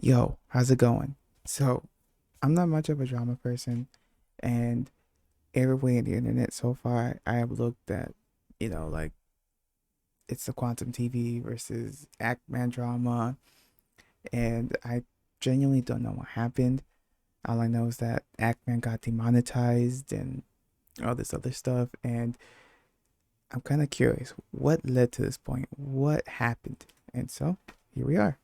Yo, how's it going? So, I'm not much of a drama person, and every way in the internet so far, I have looked at, like it's the quantum TV versus actman drama, and I genuinely don't know what happened. All I know is that actman got demonetized and all this other stuff, and I'm kind of curious what led to this point, what happened, and so here we are.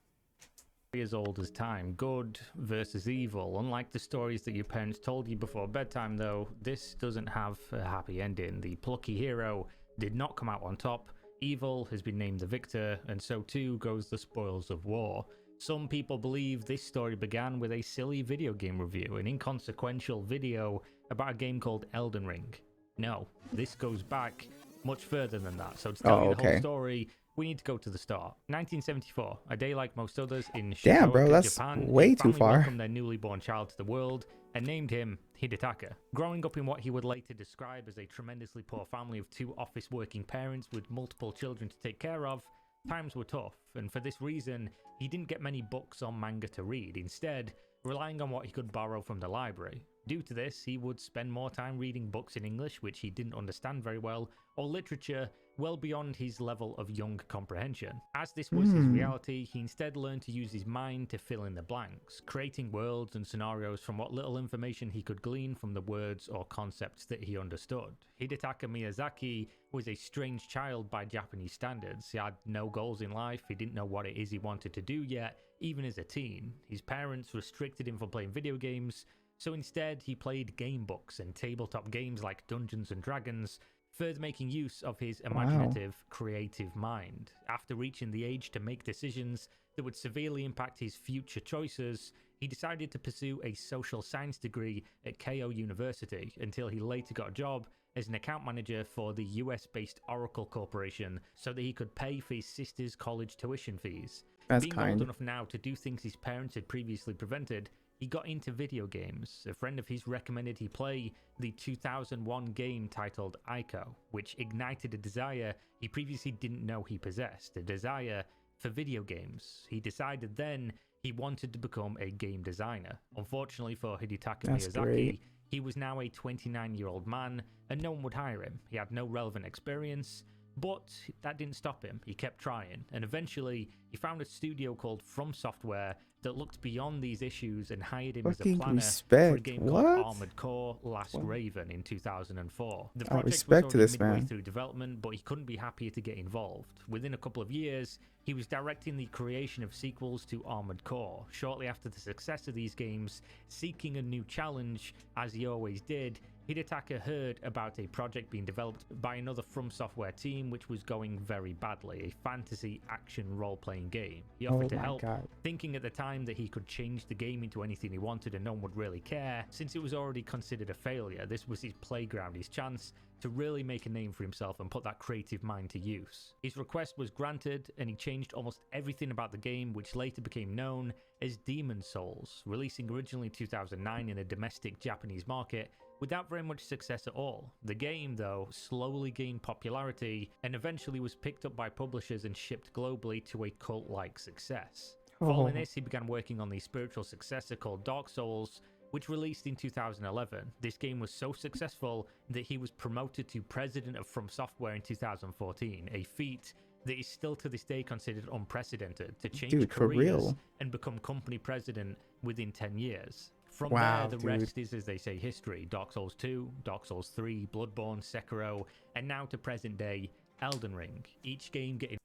As old as time, good versus evil. Unlike the stories that your parents told you before bedtime, though, this doesn't have a happy ending. The plucky hero did not come out on top. Evil has been named the victor, and so too goes the spoils of war. Some people believe this story began with a silly video game review, an inconsequential video about a game called Elden Ring. No, this goes back much further than that. So to tell Oh, you the whole okay. story, we need to go to the start. 1974, a day like most others in Damn, bro, Shizuoka, that's Japan, a way too family far. welcomed their newly born child to the world and named him Hidetaka. Growing up in what he would later describe as a tremendously poor family of two office working parents with multiple children to take care of, times were tough, and for this reason, he didn't get many books or manga to read, instead, relying on what he could borrow from the library. Due to this, he would spend more time reading books in English, which he didn't understand very well, or literature well beyond his level of young comprehension. As this was his Hmm. reality, he instead learned to use his mind to fill in the blanks, creating worlds and scenarios from what little information he could glean from the words or concepts that he understood. Hidetaka Miyazaki was a strange child by Japanese standards. He had no goals in life, he didn't know what it is he wanted to do yet, even as a teen. His parents restricted him from playing video games, so instead he played game books and tabletop games like Dungeons and Dragons, further making use of his Wow. imaginative, creative mind. After reaching the age to make decisions that would severely impact his future choices, he decided to pursue a social science degree at Keio University until he later got a job as an account manager for the US-based Oracle Corporation so that he could pay for his sister's college tuition fees. That's Being old kind. enough now to do things his parents had previously prevented, he got into video games. A friend of his recommended he play the 2001 game titled Ico, which ignited a desire he previously didn't know he possessed, a desire for video games. He decided then he wanted to become a game designer. Unfortunately for Hidetaka That's great. Miyazaki, he was now a 29-year-old man and no one would hire him. He had no relevant experience, but that didn't stop him. He kept trying, and eventually he found a studio called From Software that looked beyond these issues and hired him as a Fucking planner for a respect. game called What? Armored Core Last What? Raven in 2004. The Oh, project was respect to already this midway man. through development, but he couldn't be happier to get involved. Within a couple of years, he was directing the creation of sequels to Armored Core. Shortly after the success of these games, seeking a new challenge, as he always did, Hidetaka heard about a project being developed by another From Software team which was going very badly, a fantasy action role-playing game. He offered Oh to my help, god. thinking at the time that he could change the game into anything he wanted and no one would really care. Since it was already considered a failure, this was his playground, his chance to really make a name for himself and put that creative mind to use. His request was granted and he changed almost everything about the game, which later became known as Demon Souls, releasing originally in 2009 in a domestic Japanese market without very much success at all. The game, though, slowly gained popularity and eventually was picked up by publishers and shipped globally to a cult-like success. Following Oh, this, he began working on the spiritual successor called Dark Souls, which released in 2011. This game was so successful that he was promoted to president of From Software in 2014, a feat that is still to this day considered unprecedented, to change dude, for careers real. and become company president within 10 years. From there, Wow, the dude. rest is, as they say, history. Dark Souls 2, Dark Souls 3, Bloodborne, Sekiro, and now to present day, Elden Ring. Each game getting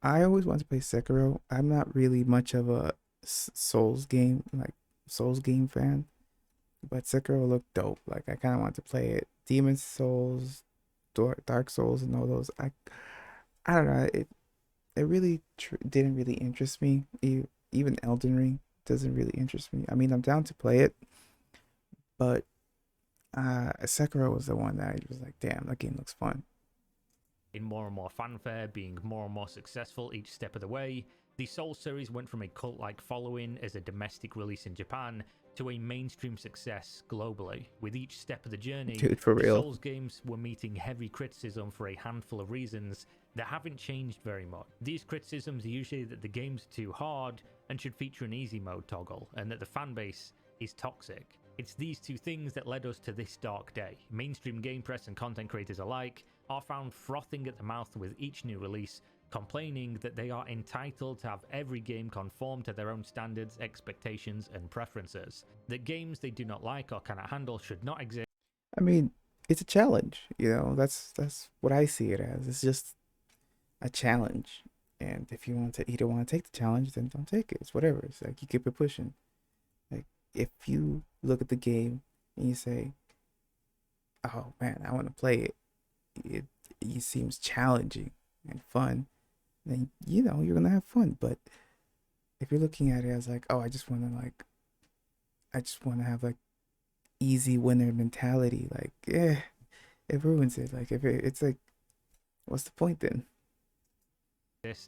I always want to play Sekiro. I'm not really much of a Souls game fan, but Sekiro looked dope. Like I kind of want to play it. Demon Souls, Dark Souls, and all those. I don't know. It really didn't really interest me. Even Elden Ring doesn't really interest me. I mean, I'm down to play it, but Sekiro was the one that I was like, damn, that game looks fun. in more and more fanfare, being more and more successful each step of the way. The Souls series went from a cult-like following as a domestic release in Japan to a mainstream success globally. With each step of the journey, Dude, for the real. Souls games were meeting heavy criticism for a handful of reasons that haven't changed very much. These criticisms are usually that the games are too hard and should feature an easy mode toggle, and that the fanbase is toxic. It's these two things that led us to this dark day. Mainstream game press and content creators alike are found frothing at the mouth with each new release, complaining that they are entitled to have every game conform to their own standards, expectations, and preferences. That games they do not like or cannot handle should not exist. I mean, it's a challenge. That's what I see it as. It's just a challenge. And if you don't want to take the challenge, then don't take it. It's whatever. It's like you keep it pushing. Like if you look at the game and you say, "Oh man, I want to play it," it seems challenging and fun, then you're gonna have fun. But if you're looking at it as like, "Oh, I just want to have like easy winner mentality," like, it ruins it. Like it's like, what's the point then?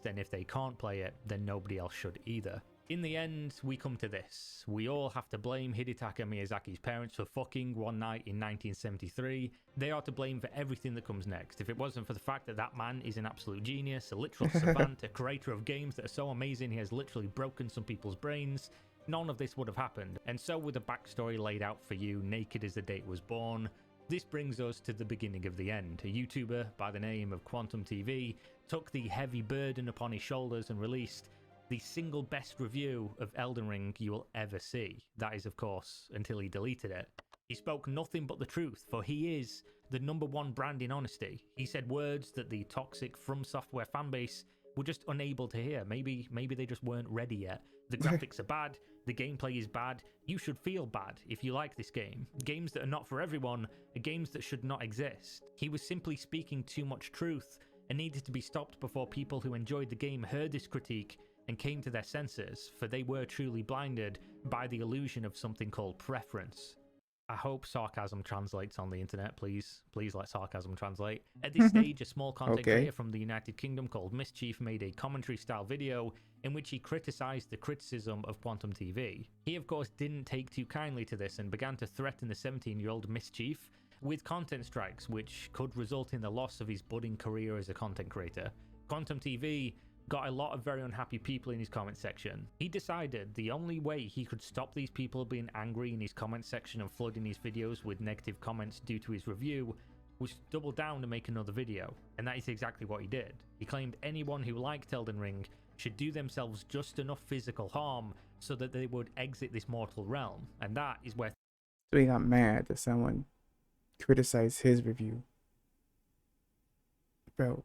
Then if they can't play it, then nobody else should either. In the end, we come to this. We all have to blame Hidetaka Miyazaki's parents for fucking one night in 1973. They are to blame for everything that comes next. If it wasn't for the fact that that man is an absolute genius, a literal savant, a creator of games that are so amazing he has literally broken some people's brains, none of this would have happened. And so with the backstory laid out for you, naked as the date was born, this brings us to the beginning of the end. A YouTuber by the name of Quantum TV took the heavy burden upon his shoulders and released the single best review of Elden Ring you will ever see. That is, of course, until he deleted it. He spoke nothing but the truth, for he is the #1 brand in honesty. He said words that the toxic From Software fanbase were just unable to hear. Maybe they just weren't ready yet. The graphics are bad, the gameplay is bad, you should feel bad if you like this game. Games that are not for everyone are games that should not exist. He was simply speaking too much truth and needed to be stopped before people who enjoyed the game heard this critique and came to their senses, for they were truly blinded by the illusion of something called preference. I hope sarcasm translates on the internet, please. Please let sarcasm translate. At this stage, a small content Okay. creator from the United Kingdom called Mischief made a commentary-style video in which he criticised the criticism of Quantum TV. He, of course, didn't take too kindly to this and began to threaten the 17-year-old Mischief with content strikes, which could result in the loss of his budding career as a content creator. Quantum TV got a lot of very unhappy people in his comment section. He decided the only way he could stop these people being angry in his comment section and flooding his videos with negative comments due to his review was to double down and make another video. And that is exactly what he did. He claimed anyone who liked Elden Ring should do themselves just enough physical harm so that they would exit this mortal realm. And that is where So he got mad that someone criticized his review. Bro,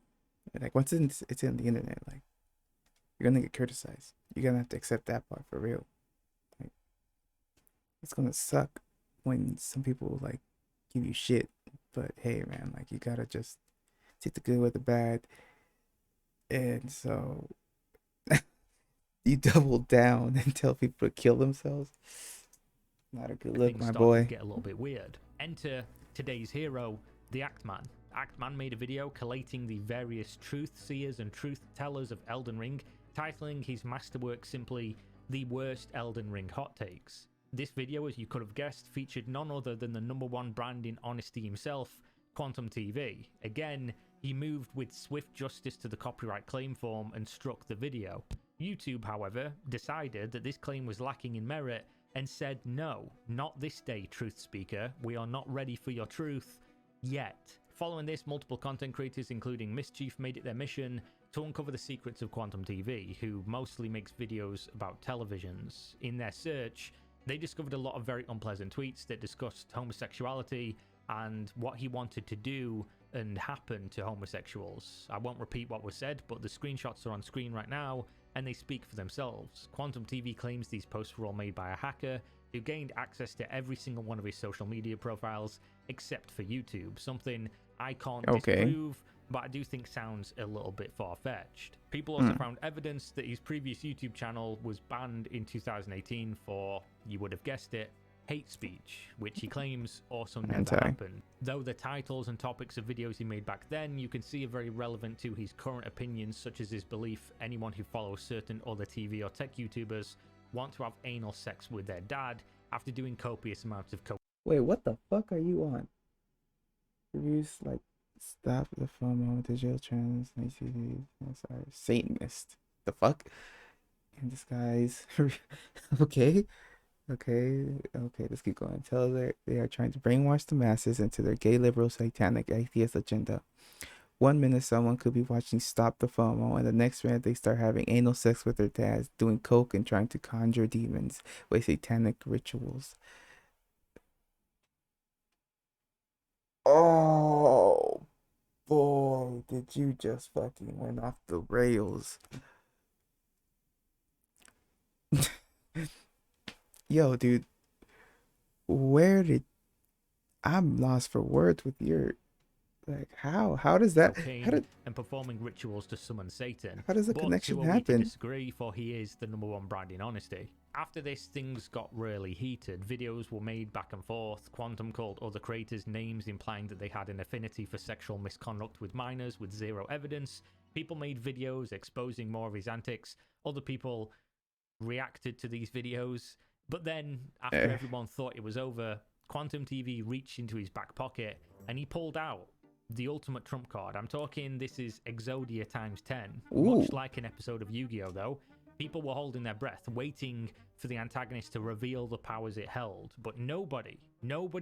like once it's in the internet, like you're gonna get criticized. You're gonna have to accept that part for real. Like it's gonna suck when some people like give you shit. But hey man, like you gotta just take the good with the bad. And so you double down and tell people to kill themselves. Not a good look, things my started boy. to get a little bit weird. Enter today's hero, the Actman. Actman made a video collating the various truth seers and truth tellers of Elden Ring, titling his masterwork simply The Worst Elden Ring Hot Takes. This video, as you could have guessed, featured none other than the #1 brand in honesty himself, Quantum TV. Again, he moved with swift justice to the copyright claim form and struck the video. YouTube, however, decided that this claim was lacking in merit and said, no, not this day, truth speaker. We are not ready for your truth yet. Following this, multiple content creators, including Mischief, made it their mission to uncover the secrets of Quantum TV, who mostly makes videos about televisions. In their search, they discovered a lot of very unpleasant tweets that discussed homosexuality and what he wanted to do and happen to homosexuals. I won't repeat what was said, but the screenshots are on screen right now, and they speak for themselves. Quantum TV claims these posts were all made by a hacker who gained access to every single one of his social media profiles except for YouTube, something I can't disprove, but I do think sounds a little bit far-fetched. People also found evidence that his previous YouTube channel was banned in 2018 for, you would have guessed it, hate speech, which he claims also never Anti. happened. Though the titles and topics of videos he made back then, you can see are very relevant to his current opinions, such as his belief anyone who follows certain other TV or tech YouTubers want to have anal sex with their dad after doing copious amounts of coke. Wait, what the fuck are you on? Reviews like stop the FOMO, digital trends, sorry, Satanist. The fuck? In disguise. Okay. Okay, let's keep going. Tell they are trying to brainwash the masses into their gay liberal satanic atheist agenda. 1 minute someone could be watching Stop the FOMO, and the next minute they start having anal sex with their dads, doing coke and trying to conjure demons with satanic rituals. Oh boy, did you just fucking went off the rails. Yo, dude, where did I'm lost for words with your like how does that Cocaine and performing rituals to summon Satan. how does the But connection who are we to happen? disagree, for he is the number one brand in honesty. After this, things got really heated. Videos were made back and forth. Quantum called other creators names, implying that they had an affinity for sexual misconduct with minors with zero evidence. People made videos exposing more of his antics. Other people reacted to these videos. But then, after everyone thought it was over, Quantum TV reached into his back pocket and he pulled out the ultimate trump card. I'm talking, this is Exodia times 10. Ooh. Much like an episode of Yu-Gi-Oh! Though, people were holding their breath, waiting for the antagonist to reveal the powers it held. But nobody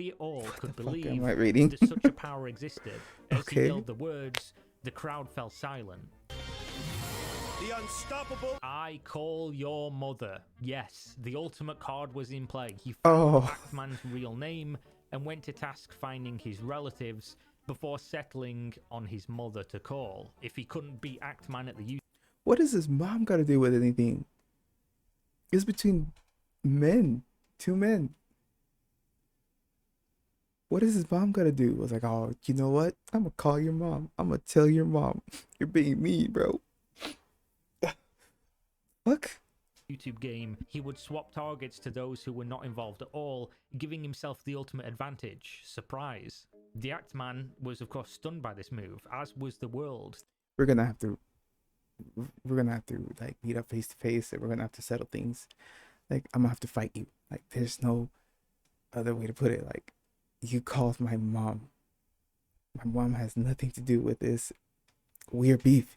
at all could believe that such a power existed. As he yelled the words, the crowd fell silent. The unstoppable. I call your mother. Yes, the ultimate card was in play. He found Actman's real name and went to task finding his relatives before settling on his mother to call. If he couldn't beat Actman at the what does his mom got to do with anything? It's between men, two men. What does his mom got to do? I was like, oh, you know what? I'm gonna call your mom. I'm gonna tell your mom you're being mean, bro. Fuck. YouTube game, he would swap targets to those who were not involved at all, giving himself the ultimate advantage. Surprise. The Actman was of course stunned by this move, as was the world. We're gonna have to like meet up face to face, and we're gonna have to settle things. Like, I'm gonna have to fight you. Like, there's no other way to put it. Like, you called my mom. My mom has nothing to do with this weird beef.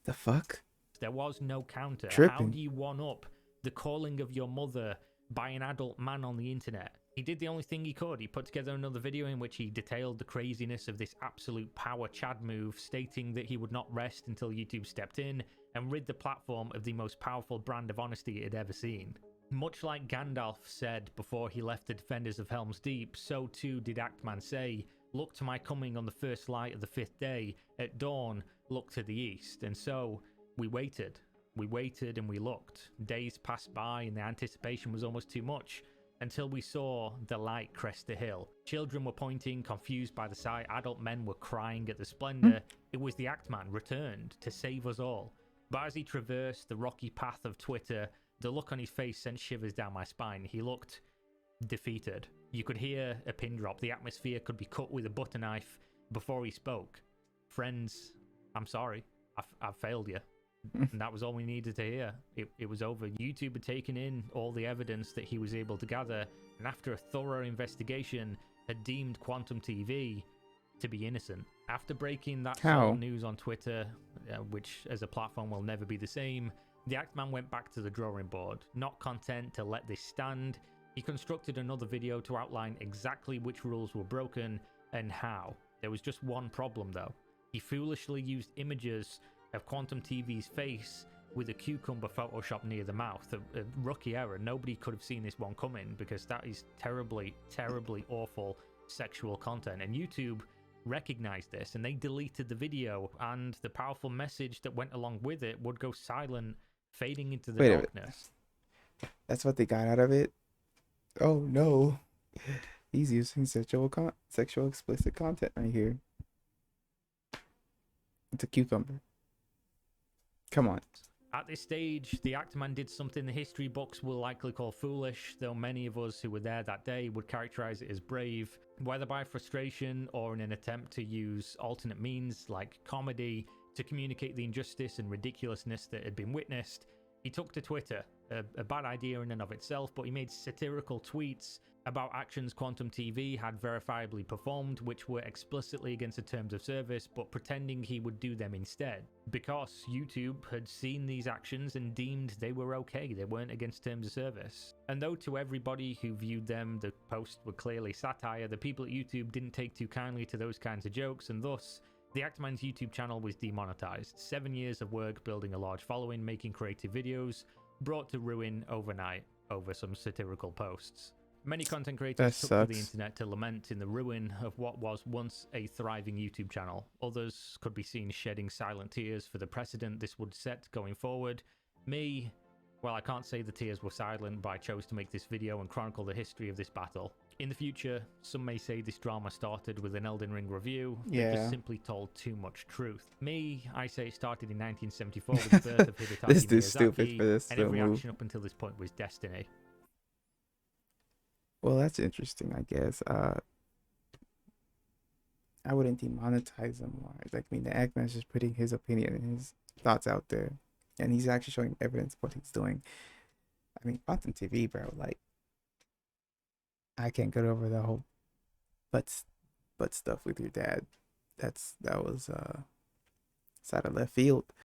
The fuck? There was no counter. Tripping. How do you one up the calling of your mother by an adult man on the internet? He did the only thing he could. He put together another video in which he detailed the craziness of this absolute power Chad move, stating that he would not rest until YouTube stepped in and rid the platform of the most powerful brand of honesty it had ever seen. Much like Gandalf said before he left the defenders of Helm's Deep, so too did Actman say, "Look to my coming on the first light of the 5th day. At dawn, look to the east." And so we waited and we looked. Days passed by and the anticipation was almost too much, until we saw the light crest the hill. Children were pointing, confused by the sight. Adult men were crying at the splendor. It was the Actman returned to save us all. But as he traversed the rocky path of Twitter, the look on his face sent shivers down my spine. He looked defeated. You could hear a pin drop. The atmosphere could be cut with a butter knife before he spoke. "Friends, I'm sorry. I've failed you." And that was all we needed to hear. It was over. YouTube had taken in all the evidence that he was able to gather, and after a thorough investigation, had deemed Quantum TV to be innocent. After breaking that sole news on Twitter, which as a platform will never be the same, the Actman went back to the drawing board. Not content to let this stand, he constructed another video to outline exactly which rules were broken and how. There was just one problem though. He foolishly used images of Quantum TV's face with a cucumber Photoshop near the mouth. A rookie error. Nobody could have seen this one coming, because that is terribly, terribly awful sexual content. And YouTube recognized this and they deleted the video, and the powerful message that went along with it would go silent, fading into the darkness. That's what they got out of it? Oh no. He's using sexual explicit content right here. It's a cucumber. Come on. At this stage, the actman did something the history books will likely call foolish, though many of us who were there that day would characterize it as brave. Whether by frustration or in an attempt to use alternate means like comedy to communicate the injustice and ridiculousness that had been witnessed, he took to Twitter. A bad idea in and of itself, but he made satirical tweets about actions Quantum TV had verifiably performed, which were explicitly against the terms of service, but pretending he would do them instead. Because YouTube had seen these actions and deemed they were okay, they weren't against terms of service. And though to everybody who viewed them, the posts were clearly satire, the people at YouTube didn't take too kindly to those kinds of jokes, and thus, the actman's YouTube channel was demonetized. 7 years of work building a large following, making creative videos, brought to ruin overnight over some satirical posts. Many content That creators took to the sucks. internet to lament in the ruin of what was once a thriving YouTube channel. Others could be seen shedding silent tears for the precedent this would set going forward. Me, well, I can't say the tears were silent, but I chose to make this video and chronicle the history of this battle. In the future, some may say this drama started with an Elden Ring review that Yeah. just simply told too much truth. Me, I say it started in 1974 with the birth of Hidetaka This dude's stupid Miyazaki, for this and every move. action up until this point was destiny. Well, that's interesting, I guess. I wouldn't demonetize him. Like, I mean, the actman's just putting his opinion and his thoughts out there, and he's actually showing evidence of what he's doing. I mean, Quantum TV, bro. Like, I can't get over the whole butt stuff with your dad. That was it's out of left field.